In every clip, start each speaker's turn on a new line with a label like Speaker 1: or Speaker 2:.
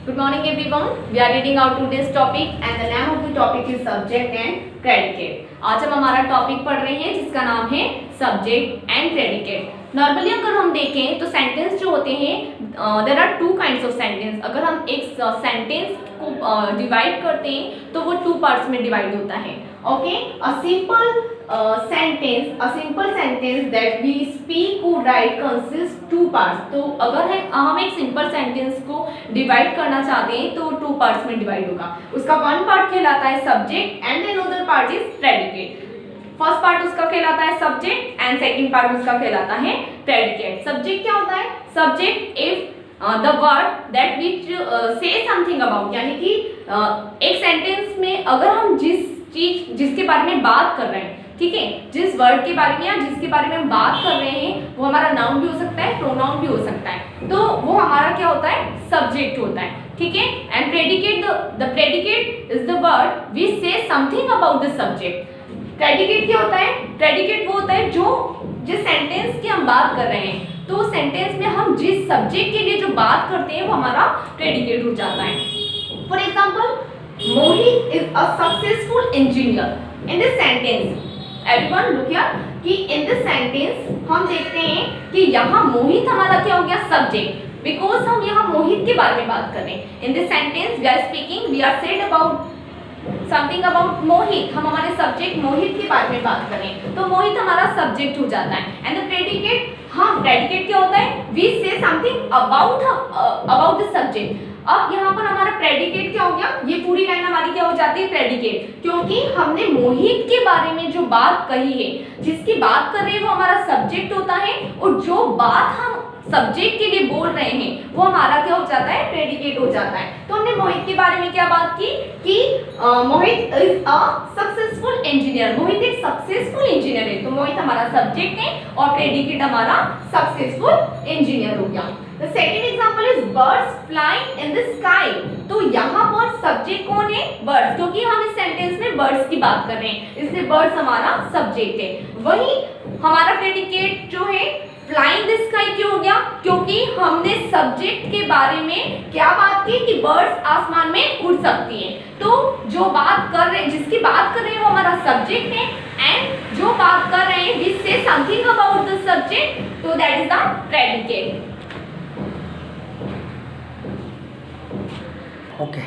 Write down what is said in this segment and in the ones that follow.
Speaker 1: Good morning everyone. We are reading out today's topic and the name of the topic is subject and predicate. आज हम हमारा topic पढ़ रहे हैं जिसका नाम है सब्जेक्ट एंड प्रेडिकेट। नॉर्मली अगर हम देखें तो सेंटेंस जो होते हैं there are two kinds of sentence. अगर हम एक सेंटेंस को डिवाइड करते हैं तो वो टू पार्ट्स में डिवाइड होता है। Okay, a simple sentence that we speak और राइट कंसिस्ट टू पार्ट्स। तो अगर हम एक सिंपल सेंटेंस को डिवाइड करना चाहते हैं तो टू पार्ट्स में डिवाइड होगा। उसका वन पार्ट कहलाता है subject and then other part is predicate. First part उसका कहलाता है सब्जेक्ट एंड सेकंड पार्ट उसका कहलाता है प्रेडिकेट। सब्जेक्ट क्या होता है? Subject if the word that which से समथिंग अबाउट, यानी कि एक सेंटेंस में अगर हम जिसके बारे में बात कर रहे हैं, ठीक है, जिस वर्ड के बारे में या जिसके बारे में हम बात कर रहे हैं वो हमारा नाउन भी हो सकता है, प्रोनाउन भी हो सकता है, तो वो हमारा क्या होता है? सब्जेक्ट होता है। ठीक है, and predicate, the predicate is the word which से something about the subject. Predicate क्या होता है? प्रेडिकेट वो होता है जो जिस सेंटेंस की हम बात कर रहे हैं तो सेंटेंस में हम जिस सब्जेक्ट के लिए जो बात करते हैं वो हमारा प्रेडिकेट हो जाता है। For example, Mohit is a successful engineer. In this sentence everyone look here कि इन दिस सेंटेंस हम देखते हैं कि यहाँ मोहित हमारा क्या हो गया? सब्जेक्ट, बिकॉज हम यहाँ मोहित के बारे में बात कर रहे हैं। In this sentence we are speaking, we are said about something about Mohit. हम हमारे सब्जेक्ट मोहित के बारे में बात करें तो मोहित हमारा सब्जेक्ट हो जाता है। एंड द प्रेडिकेट, हाँ, प्रेडिकेट क्या होता है? वी से समथिंग अबाउट द सब्जेक्ट। अब यहाँ पर हमारा प्रेडिकेट क्या हो गया? ये पूरी लाइन हमारी क्या हो जाती है? प्रेडिकेट, क्योंकि हमने मोहित के बारे में जो बात कही है, जिसकी बात कर रहे हैं वो हमारा सब्जेक्ट होता है, और जो बात हम सब्जेक्ट के लिए बोल रहे हैं वो हमारा क्या हो जाता है? प्रेडिकेट हो जाता है। तो हमने मोहित के बारे में क्या बात की कि मोहित इज अ सक्सेसफुल इंजीनियर। मोहित एक सक्सेसफुल इंजीनियर है, तो मोहित हमारा सब्जेक्ट है और प्रेडिकेट हमारा सक्सेसफुल इंजीनियर हो गया। The second example is birds flying in the sky। तो यहाँ पर सब्जेक्ट कौन है? birds, क्योंकि हम इस सेंटेंस में birds की बात कर रहे हैं, इसलिए birds हमारा सब्जेक्ट है। वही हमारा प्रेडिकेट जो है flying the sky क्यों हो गया? क्योंकि हमने सब्जेक्ट के बारे में क्या बात की कि बर्ड्स आसमान में उड़ सकती हैं। तो जो बात कर रहे हैं, जिसकी बात कर रहे हैं वो हमारा सब्जेक्ट है, एंड जो बात कर रहे हैं विच से समथिंग अबाउट द सब्जेक्ट, तो that is the predicate.
Speaker 2: Okay.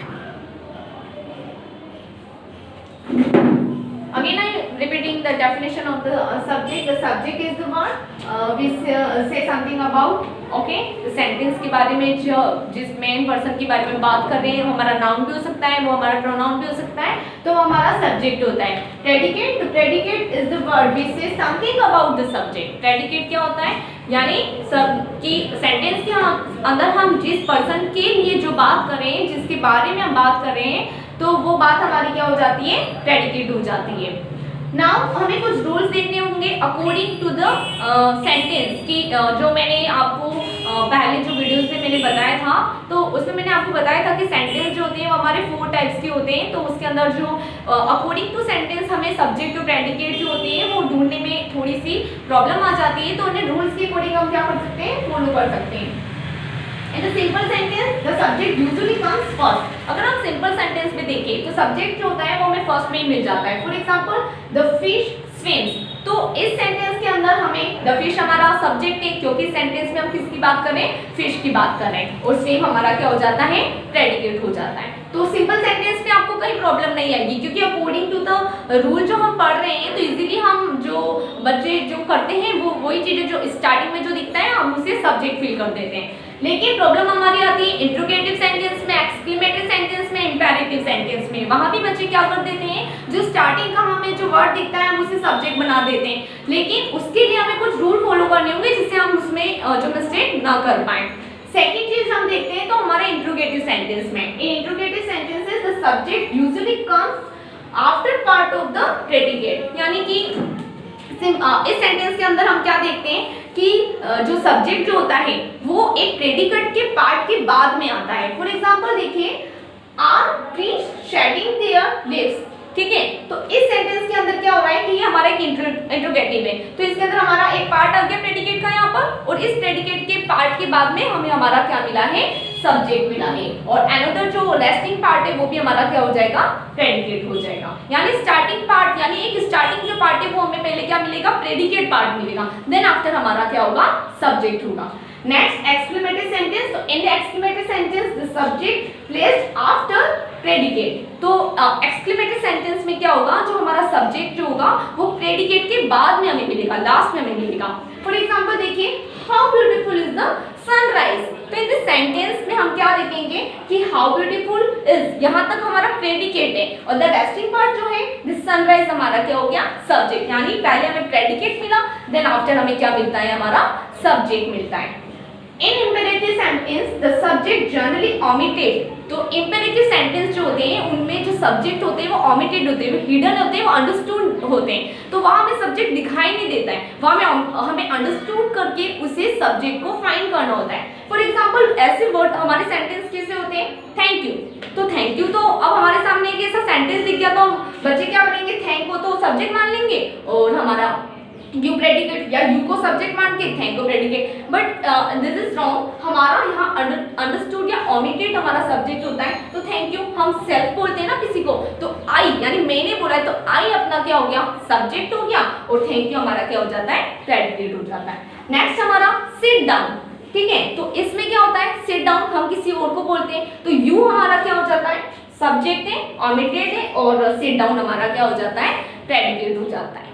Speaker 1: Again, I am repeating the definition of the subject. The subject is the one which say something about, okay, the sentence के बारे में जो जिस main person के बारे में बात कर रहे हैं वो हमारा नाउन भी हो सकता है, वो हमारा प्रोनाउन भी हो सकता है, तो वो हमारा सब्जेक्ट होता है। Predicate, the predicate is the word which say something about the subject। Predicate क्या होता है? यानी सब कि सेंटेंस के अंदर हम जिस पर्सन के लिए जो बात कर रहे हैं, जिसके बारे में हम बात कर रहे हैं, तो वो बात हमारी क्या हो जाती है? प्रेडिकेट हो जाती है। नाउ हमें कुछ रूल्स देखने होंगे अकॉर्डिंग टू द सेंटेंस की, जो मैंने आपको पहले जो वीडियोस में मैंने बताया था, तो उसमें मैंने आपको बताया था कि सेंटेंस जो होते हैं वो हमारे 4 टाइप्स के होते हैं। तो उसके अंदर जो अकॉर्डिंग टू सेंटेंस हमें सब्जेक्ट और प्रेडिकेट जो होते हैं वो ढूंढने में थोड़ी सी प्रॉब्लम आ जाती है, तो उन्हें रूल्स के अकॉर्डिंग हम क्या कर सकते हैं? फॉलो कर सकते हैं। In the simple sentence, the subject usually comes first। अगर हम सिंपल सेंटेंस में देखें तो सब्जेक्ट जो होता है वो हमें फर्स्ट में ही मिल जाता है। For example, the fish swims. तो इस सेंटेंस के अंदर हमें द फिश हमारा सब्जेक्ट है, क्योंकि इस सेंटेंस में हम किसकी बात कर रहे हैं? फिश की बात कर रहे हैं, और स्विम हमारा क्या हो जाता है? प्रेडिकेट हो जाता है। तो सिंपल सेंटेंस में आपको कहीं प्रॉब्लम नहीं आएगी, क्योंकि अकॉर्डिंग टू द रूल जो हम पढ़ रहे हैं तो इजीली हम जो बच्चे जो करते हैं वो वही चीजें जो स्टार्टिंग में जो दिखता है हम उसे सब्जेक्ट फील कर देते हैं। लेकिन प्रॉब्लम हमारी आती है इंट्रोगेटिव सेंटेंस में, एक्सक्लेमेटिव सेंटेंस में, इंपेरेटिव सेंटेंस में। वहां भी बच्चे क्या कर देते हैं? जो स्टार्टिंग का हमें जो वर्ड दिखता है हम उसे सब्जेक्ट बना देते हैं, लेकिन उसके लिए हमें कुछ रूल फॉलो करने होंगे जिससे हम उसमें जो मिस्टेक ना कर पाए। सेकंड चीज हम देखते हैं तो हमारे इंट्रोगेटिव सेंटेंस में, in interrogative sentences the subject usually comes after part of the predicate. यानी कि इस सेंटेंस के अंदर हम क्या देखते हैं कि जो सब्जेक्ट जो होता है वो एक प्रेडिकेट के पार्ट के बाद में आता है। फॉर एग्जांपल देखिए, our fish shading their lips. ठीक है। तो इस सेंटेंस के अंदर क्या हो रहा है कि ये हमारा एक इंट्रोगेटिव है, तो इसके अंदर हमारा एक पार्ट आ गया प्रेडिकेट का यहाँ पर, और इस प्रेडिकेट के पार्ट के बाद में हमें हमारा क्या मिला है, सब्जेक्ट मिला है, और अनदर जो रेस्टिंग पार्ट है वो भी हमारा क्या हो जाएगा, प्रेडिकेट हो जाएगा। यानी स्टार्टिंग पार्ट, यानी एक स्टार्टिंग जो पार्ट है वो हमें पहले क्या मिलेगा, प्रेडिकेट पार्ट मिलेगा, देन आफ्टर हमारा क्या होगा, सब्जेक्ट होगा। नेक्स्ट एक्सक्लेमेटरी सेंटेंस, तो in the exclamatory sentence the subject placed after predicate. तो एक्सक्लेमेटरी सेंटेंस में क्या होगा, जो हमारा सब्जेक्ट जो होगा वो प्रेडिकेट के बाद में हमें मिलेगा, लास्ट में हमें मिलेगा। फॉर एग्जांपल देखिए, how beautiful is the sunrise. तो इन दिस सेंटेंस में हम क्या देखेंगे कि हाउ ब्यूटीफुल इज, यहाँ तक हमारा प्रेडिकेट है, और द रेस्टिंग पार्ट जो है दिस सनराइज हमारा क्या हो गया, सब्जेक्ट। यानी पहले हमें प्रेडिकेट मिला, देन आफ्टर हमें क्या मिलता है, हमारा सब्जेक्ट मिलता है। In imperative sentence, the subject generally omitted। तो imperative sentence जो होते हैं उनमें जो सब्जेक्ट होते हैं वो omitted होते हैं, वो hidden होते हैं, वो understood होते हैं। तो वहाँ हमें सब्जेक्ट दिखाई नहीं देता है, वहाँ हमें understood करके उसे सब्जेक्ट को फाइंड करना होता है। फॉर एग्जाम्पल ऐसे वर्ड हमारे सेंटेंस कैसे होते हैं, थैंक यू। तो थैंक यू, तो अब हमारे सामने एक ऐसा सेंटेंस दिख गया तो बच्चे क्या करेंगे, थैंक को तो सब्जेक्ट मान लेंगे और हमारा यू प्रेडिकेट, या यू को सब्जेक्ट मान के थैंक को predicate. But this is wrong, हमारा यहाँ अंडरस्टूड या ओमिटेड हमारा सब्जेक्ट होता है। तो थैंक यू हम सेल्फ बोलते हैं ना किसी को, तो आई यानी मैंने बोला है, तो आई अपना क्या हो गया, सब्जेक्ट हो गया, और थैंक यू हमारा क्या हो जाता है, प्रेडिकेट हो जाता है। नेक्स्ट हमारा सिट डाउन, ठीक है। तो इसमें क्या होता है, सिट डाउन हम किसी और को बोलते हैं, तो यू हमारा क्या हो जाता है, सब्जेक्ट है, ओमिटेड है, और सिट डाउन हमारा क्या हो जाता है, प्रेडिकेट हो जाता है।